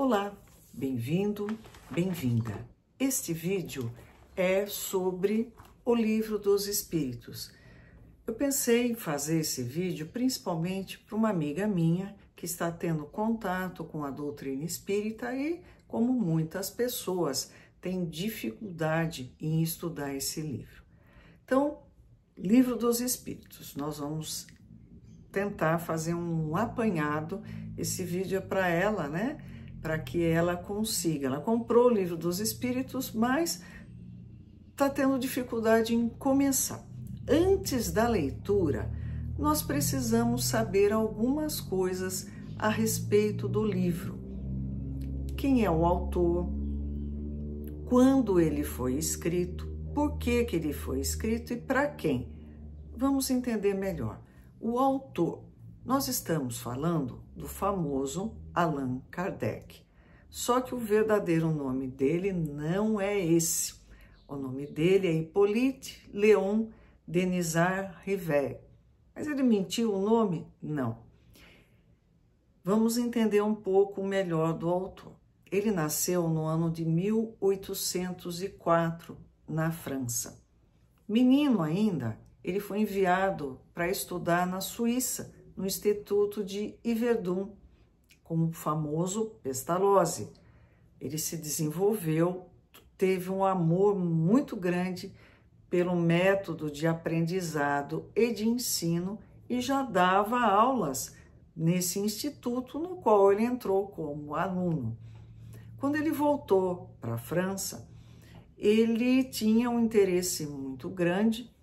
Olá, bem-vindo, bem-vinda. Este vídeo é sobre o Livro dos Espíritos. Eu pensei em fazer esse vídeo principalmente para uma amiga minha que está tendo contato com a doutrina espírita e, como muitas pessoas, tem dificuldade em estudar esse livro. Então, Livro dos Espíritos, nós vamos tentar fazer um apanhado. Esse vídeo é para ela, né? Para que ela consiga. Ela comprou o Livro dos Espíritos, mas está tendo dificuldade em começar. Antes da leitura, nós precisamos saber algumas coisas a respeito do livro. Quem é o autor? Quando ele foi escrito? Por que ele foi escrito e para quem? Vamos entender melhor. O autor, nós estamos falando do famoso Allan Kardec. Só que o verdadeiro nome dele não é esse. O nome dele é Hippolyte Léon Denisard Rivet. Mas ele mentiu o nome? Não. Vamos entender um pouco melhor do autor. Ele nasceu no ano de 1804, na França. Menino ainda, ele foi enviado para estudar na Suíça, no Instituto de Yverdun, com o famoso Pestalozzi. Ele se desenvolveu, teve um amor muito grande pelo método de aprendizado e de ensino e já dava aulas nesse instituto no qual ele entrou como aluno. Quando ele voltou para a França, ele tinha um interesse muito grande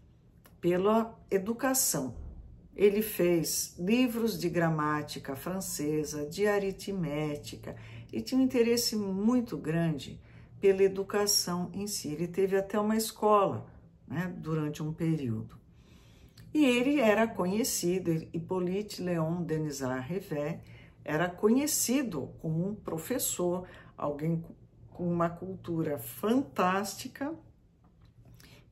pela educação. Ele fez livros de gramática francesa, de aritmética, e tinha um interesse muito grande pela educação em si. Ele teve até uma escola, né, durante um período. E ele era conhecido, Hippolyte Léon Denisard Rivet, era conhecido como um professor, alguém com uma cultura fantástica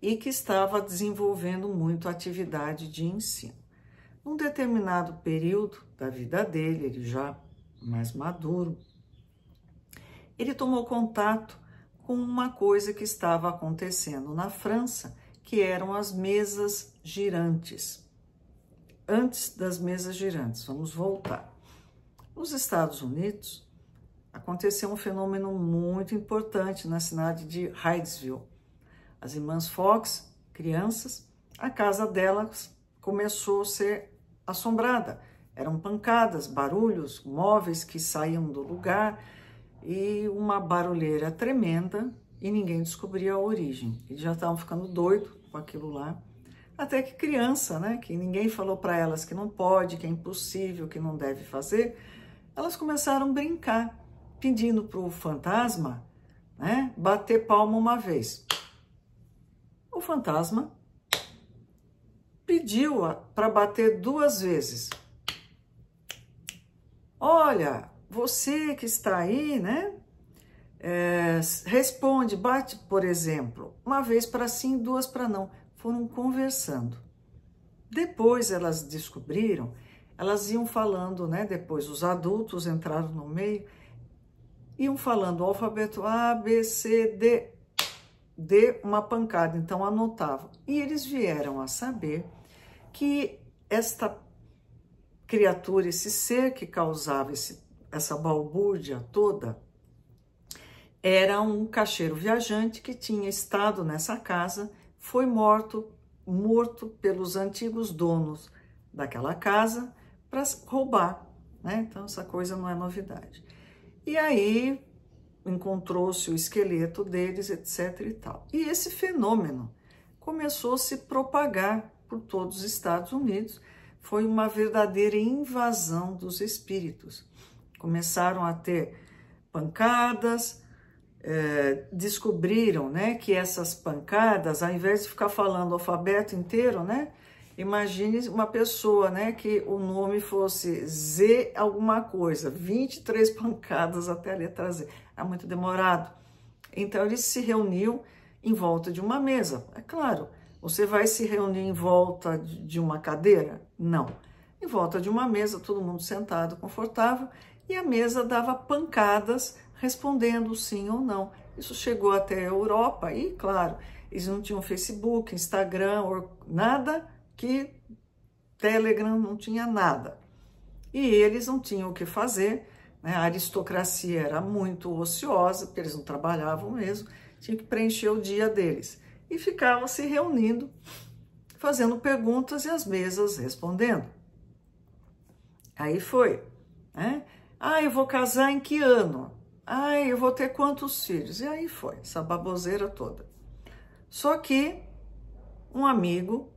e que estava desenvolvendo muito a atividade de ensino. Num determinado período da vida dele, ele já mais maduro, ele tomou contato com uma coisa que estava acontecendo na França, que eram as mesas girantes. Antes das mesas girantes, vamos voltar. Nos Estados Unidos, aconteceu um fenômeno muito importante na cidade de Hydesville. As irmãs Fox, crianças, a casa delas começou a ser assombrada. Eram pancadas, barulhos, móveis que saíam do lugar e uma barulheira tremenda e ninguém descobria a origem. Eles já estavam ficando doidos com aquilo lá. Até que criança, né, que ninguém falou para elas que não pode, que é impossível, que não deve fazer, elas começaram a brincar, pedindo para o fantasma, né, bater palma uma vez. O fantasma pediu para bater 2 vezes. Olha, você que está aí, né? Responde, bate, por exemplo, 1 vez para sim, 2 para não. Foram conversando. Depois elas descobriram, elas iam falando, né? Depois os adultos entraram no meio, iam falando o alfabeto A, B, C, D, D, uma pancada, então anotavam. E eles vieram a saber que esta criatura, esse ser que causava essa balbúrdia toda, era um caixeiro viajante que tinha estado nessa casa, foi morto pelos antigos donos daquela casa para roubar, né? Então essa coisa não é novidade. E aí encontrou-se o esqueleto deles, etc e tal. E esse fenômeno começou a se propagar por todos os Estados Unidos. Foi uma verdadeira invasão dos espíritos. Começaram a ter pancadas, descobriram, né, que essas pancadas, ao invés de ficar falando o alfabeto inteiro, né, imagine uma pessoa, né, que o nome fosse Z alguma coisa, 23 pancadas até a letra Z. É muito demorado. Então, eles se reuniam em volta de uma mesa. É claro, você vai se reunir em volta de uma cadeira? Não. Em volta de uma mesa, todo mundo sentado, confortável, e a mesa dava pancadas respondendo sim ou não. Isso chegou até a Europa e, claro, eles não tinham Facebook, Instagram, nada, que Telegram, não tinha nada. E eles não tinham o que fazer, né? A aristocracia era muito ociosa, porque eles não trabalhavam mesmo, tinha que preencher o dia deles. E ficavam se reunindo, fazendo perguntas e as mesas respondendo. Aí foi, né? Ah, eu vou casar em que ano? Ah, eu vou ter quantos filhos? E aí foi, essa baboseira toda. Só que um amigo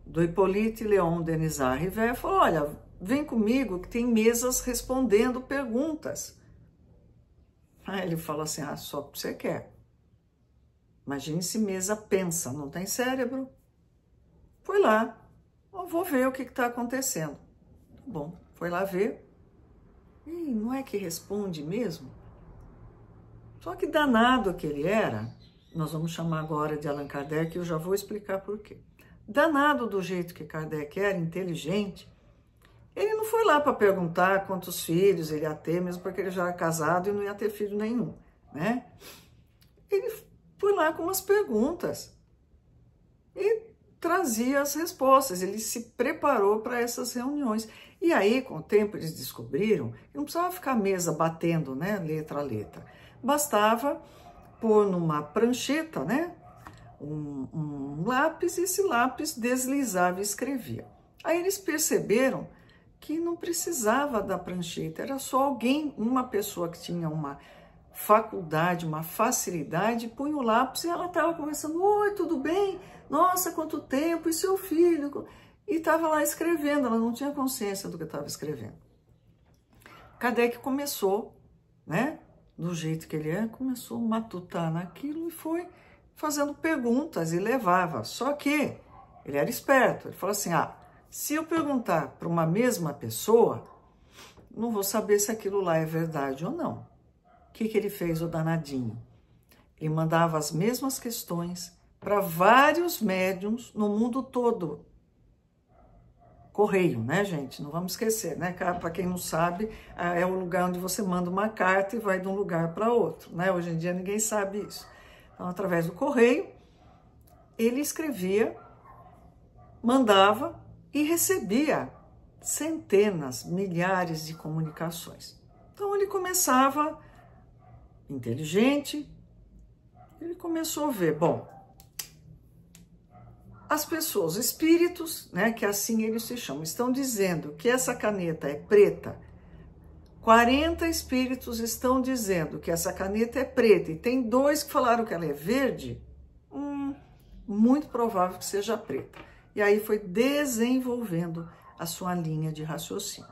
do Hippolyte Léon Denisard Rivet falou, olha, vem comigo que tem mesas respondendo perguntas. Aí ele falou assim, ah, só o que você quer. Imagine se mesa pensa, não tem cérebro. Foi lá, eu vou ver o que está acontecendo. Bom, foi lá ver. E não é que responde mesmo? Só que danado que ele era, nós vamos chamar agora de Allan Kardec, e eu já vou explicar por quê. Danado do jeito que Kardec era, inteligente, ele não foi lá para perguntar quantos filhos ele ia ter, mesmo porque ele já era casado e não ia ter filho nenhum, né? Ele foi lá com umas perguntas e trazia as respostas, ele se preparou para essas reuniões. E aí, com o tempo, eles descobriram que não precisava ficar a mesa batendo, né, letra a letra. Bastava pôr numa prancheta, né, um lápis, e esse lápis deslizava e escrevia. Aí eles perceberam que não precisava da prancheta, era só alguém, uma pessoa que tinha uma faculdade, uma facilidade, punha o lápis e ela estava conversando, oi, tudo bem? Nossa, quanto tempo, e seu filho? E estava lá escrevendo, ela não tinha consciência do que estava escrevendo. Kardec começou, né, do jeito que ele é, começou a matutar naquilo e foi fazendo perguntas e levava. Só que ele era esperto, ele falou assim, ah, se eu perguntar para uma mesma pessoa, não vou saber se aquilo lá é verdade ou não. O que ele fez, o danadinho? Ele mandava as mesmas questões para vários médiums no mundo todo. Correio, né, gente? Não vamos esquecer, né? Para quem não sabe, é o lugar onde você manda uma carta e vai de um lugar para outro, né? Hoje em dia ninguém sabe isso. Então, através do correio, ele escrevia, mandava e recebia centenas, milhares de comunicações. Então, ele começava inteligente, ele começou a ver, bom, as pessoas, espíritos, né, que assim eles se chamam, estão dizendo que essa caneta é preta. 40 espíritos estão dizendo que essa caneta é preta e tem 2 que falaram que ela é verde. Muito provável que seja preta. E aí foi desenvolvendo a sua linha de raciocínio.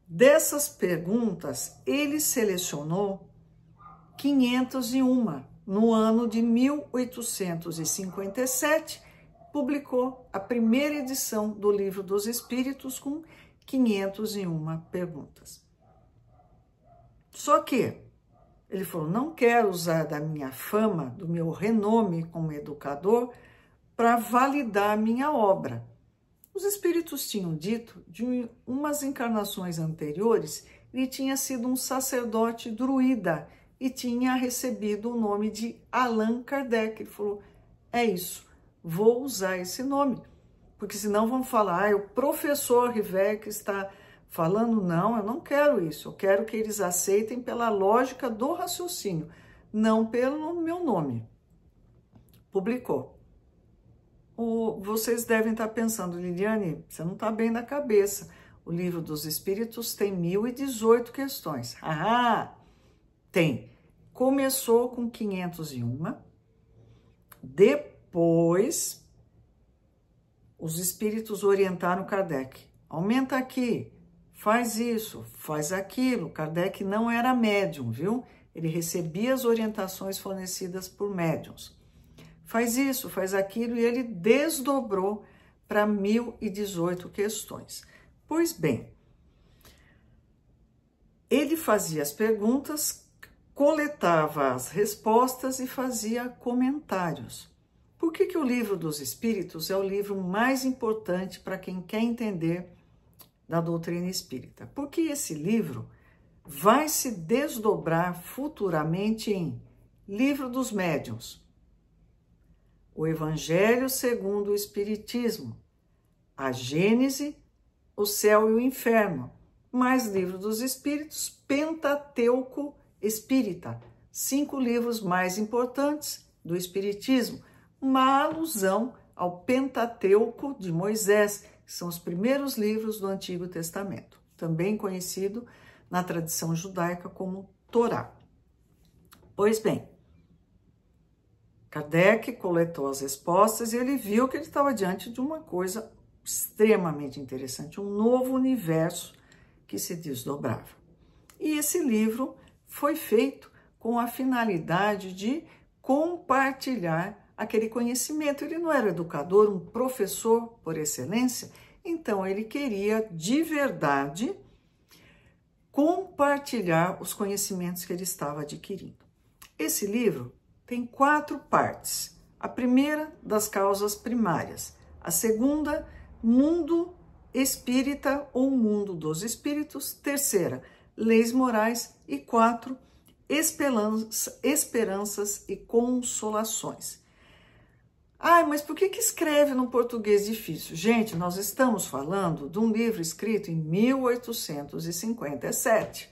Dessas perguntas, ele selecionou 501. No ano de 1857, publicou a primeira edição do Livro dos Espíritos com 501 perguntas. Só que ele falou, não quero usar da minha fama, do meu renome como educador, para validar a minha obra. Os espíritos tinham dito, de umas encarnações anteriores, ele tinha sido um sacerdote druida e tinha recebido o nome de Allan Kardec. Ele falou, é isso, vou usar esse nome, porque senão vão falar, o professor Rivet que está falando. Não, eu não quero isso, eu quero que eles aceitem pela lógica do raciocínio, não pelo meu nome. Publicou. Vocês devem estar pensando, Liliane, você não está bem na cabeça. O Livro dos Espíritos tem 1018 questões. Ah, tem. Começou com 501, depois os espíritos orientaram Kardec. Aumenta aqui, faz isso, faz aquilo. Kardec não era médium, viu? Ele recebia as orientações fornecidas por médiums. Faz isso, faz aquilo, e ele desdobrou para 1018 questões. Pois bem, ele fazia as perguntas, coletava as respostas e fazia comentários. Por que o Livro dos Espíritos é o livro mais importante para quem quer entender da doutrina espírita? Porque esse livro vai se desdobrar futuramente em Livro dos Médiuns, o Evangelho segundo o Espiritismo, a Gênese, o Céu e o Inferno, mais Livro dos Espíritos, Pentateuco Espírita, 5 livros mais importantes do Espiritismo, uma alusão ao Pentateuco de Moisés, que são os primeiros livros do Antigo Testamento, também conhecido na tradição judaica como Torá. Pois bem, Kardec coletou as respostas e ele viu que ele estava diante de uma coisa extremamente interessante, um novo universo que se desdobrava. E esse livro foi feito com a finalidade de compartilhar aquele conhecimento. Ele não era educador, um professor por excelência, então ele queria de verdade compartilhar os conhecimentos que ele estava adquirindo. Esse livro tem 4 partes. A primeira, das causas primárias. A segunda, mundo espírita ou mundo dos espíritos. Terceira, leis morais. E 4, esperanças e consolações. Ai, mas por que escreve num português difícil? Gente, nós estamos falando de um livro escrito em 1857.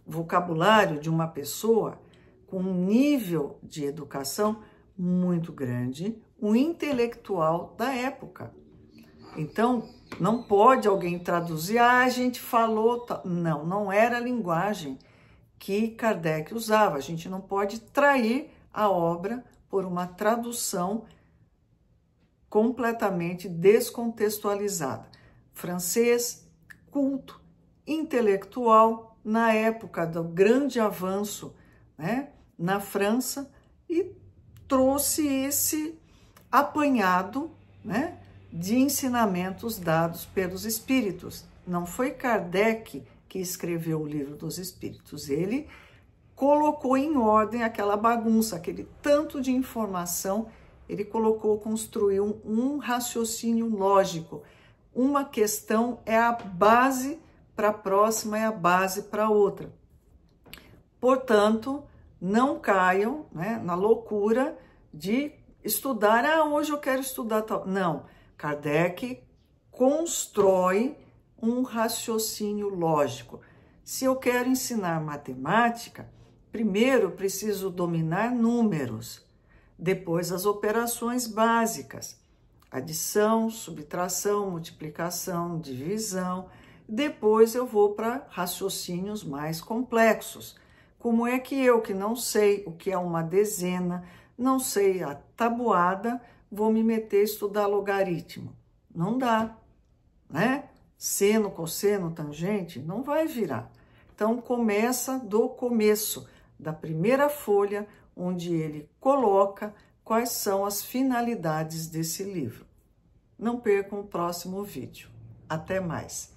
Vocabulário de uma pessoa com um nível de educação muito grande, um intelectual da época. Então, não pode alguém traduzir, a gente falou... Não, não era a linguagem que Kardec usava. A gente não pode trair a obra por uma tradução completamente descontextualizada. Francês, culto, intelectual, na época do grande avanço, né, na França, e trouxe esse apanhado, né, de ensinamentos dados pelos espíritos. Não foi Kardec que escreveu o Livro dos Espíritos, ele colocou em ordem aquela bagunça, aquele tanto de informação, ele colocou, construiu um raciocínio lógico. Uma questão é a base para a próxima, é a base para a outra. Portanto, não caiam, né, na loucura de estudar, hoje eu quero estudar tal. Não, Kardec constrói um raciocínio lógico. Se eu quero ensinar matemática, primeiro eu preciso dominar números, depois as operações básicas, adição, subtração, multiplicação, divisão, depois eu vou para raciocínios mais complexos. Como é que eu, que não sei o que é uma dezena, não sei a tabuada, vou me meter a estudar logaritmo? Não dá, né? Seno, cosseno, tangente, não vai virar. Então, começa do começo, da primeira folha, onde ele coloca quais são as finalidades desse livro. Não percam o próximo vídeo. Até mais!